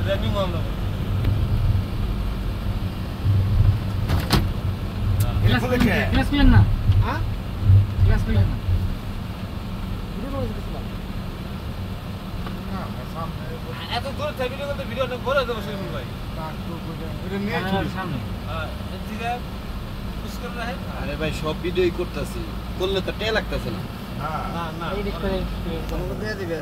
রানি মামলা ক্লাস পেলেন না হ্যাঁ ক্লাস পেলেন না এত দূর থেকে ভিডিও অনেক বড় হয়ে যাবে সেরকম ভাই সামনে আরে ভাই সব ভিডিওই করতেছি করলে তো টে লাগতেছে না না না এডিট করে দিয়ে দিবে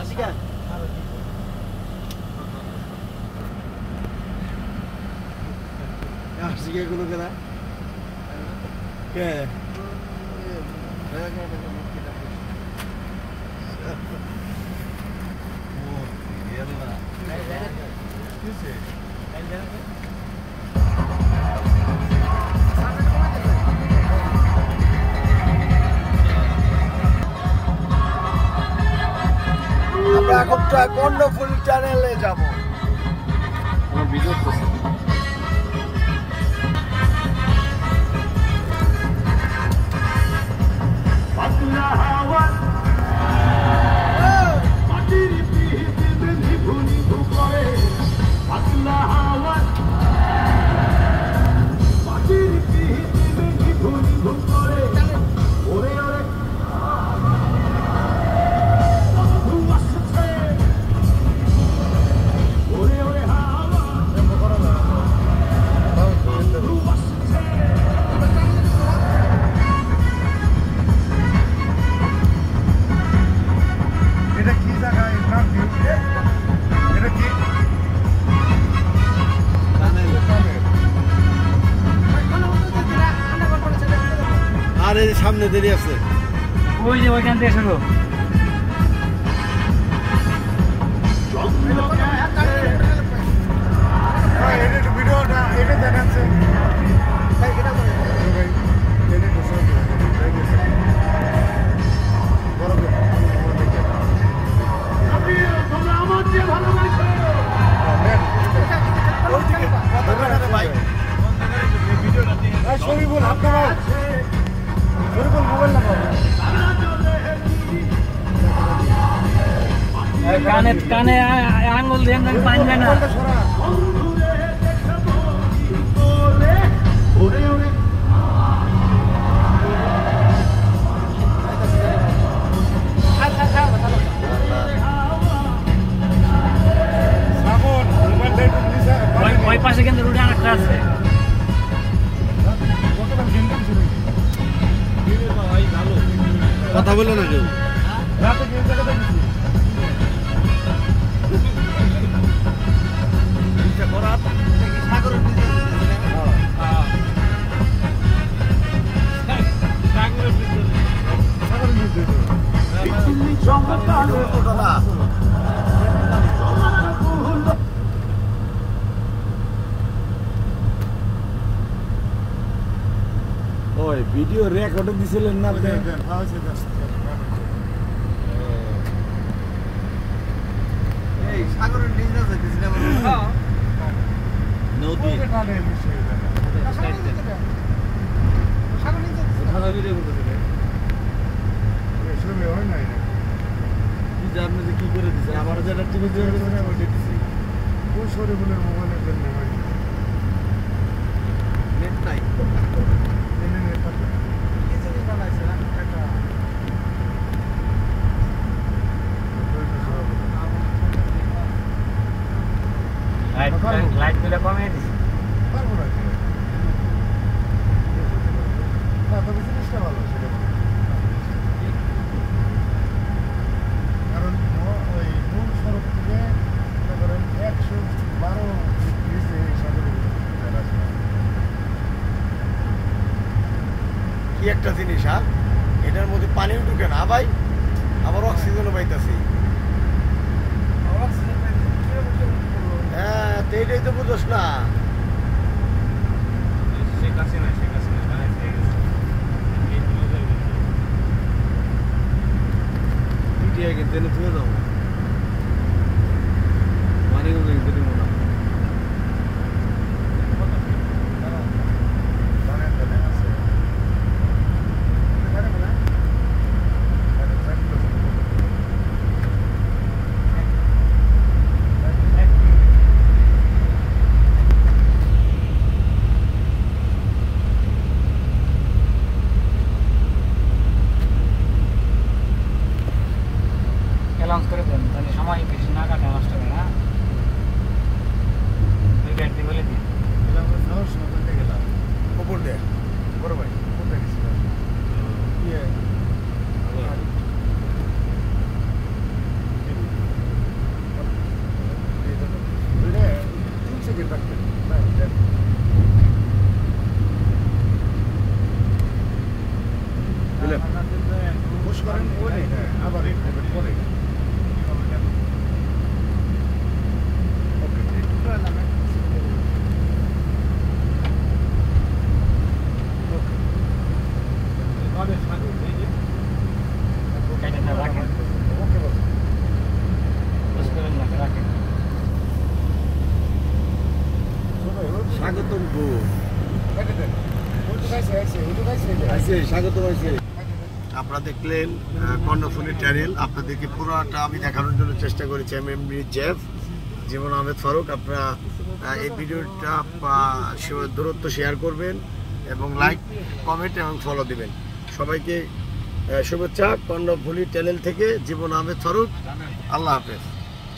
আশিকা আশিকা গুলো কেনা কে আমরা এখন কর্ণফুল চ্যানেলে যাব আমার ভিডিও করতেছে এটা কি জায়গা এটা কি এটা কি আর এই সামনে দেরি আছে ওই যে ওইখান থেকে শুরু এটা ভিডিওটা এটা দেখাচ্ছে ভাই এটা ভাই এটা তো সব বড় তোমরা আমার যে ভালোবাসো শরীফুল আপনার শরীফুল মোবাইল নাম্বার কানে কানে আঙ্গুল দিয়ে পানি যায় না ওই পাশে কিন্তু রুটে আরেকটা আছে কথা বলে না কেউ রাতে কোন জায়গাতে গেছি ইচ্ছা করা সাগরের নিচে ওই ভিডিও রেকর্ড দিছিলেন না আপনি এই সাগরের নিচে যেতেছিলাম নদী আপনি যে কি করে দিচ্ছেন আমার যেটা টিভি দিয়ে ওই শরীফুলের মোবাইলের জন্য নেট নাই লাইট গুলো কমিয়ে দিছি তবে জিনিসটা ভালো সেটা কারণ ওই মূল সড়ক থেকে মনে করেন 112 ব্রিজে সাগরের কি একটা জিনিস হ্যাঁ এটার মধ্যে পানিও ঢুকে না ভাই আবার অক্সিজেনও পাইতেছি হ্যাঁ তো এটাই তো বুঝোস না টিয়া কিন্তু এনে তুলে দাও মানি কিন্তু দিব না অ্যালাউন্স করে দেন তাহলে সময় বেশি না কাটে নষ্ট হবে না দুই গাড়ি দিয়ে বলে দিন উপর দে বড় ভাই কোথায় গেছিল ইয়ে পুশ করেন ওরে আবার পরে ওকে গাড়িটা রাখেন ওকে বস পুশ করে রাখেন স্বাগতম গো কেটে দেন ওই তো গাইছে আইছে স্বাগতম আইছে আপনারা দেখলেন কর্ণফুলী ট্যানেল আপনাদেরকে পুরোটা আমি দেখানোর জন্য চেষ্টা করেছি এমএমডি জেফ জীবন আহমেদ ফারুক আপনারা এই ভিডিওটা দূরত্ব শেয়ার করবেন এবং লাইক কমেন্ট এবং ফলো দিবেন সবাইকে শুভেচ্ছা কর্ণফুলী ট্যানেল থেকে জীবন আহমেদ ফারুক আল্লাহ হাফেজ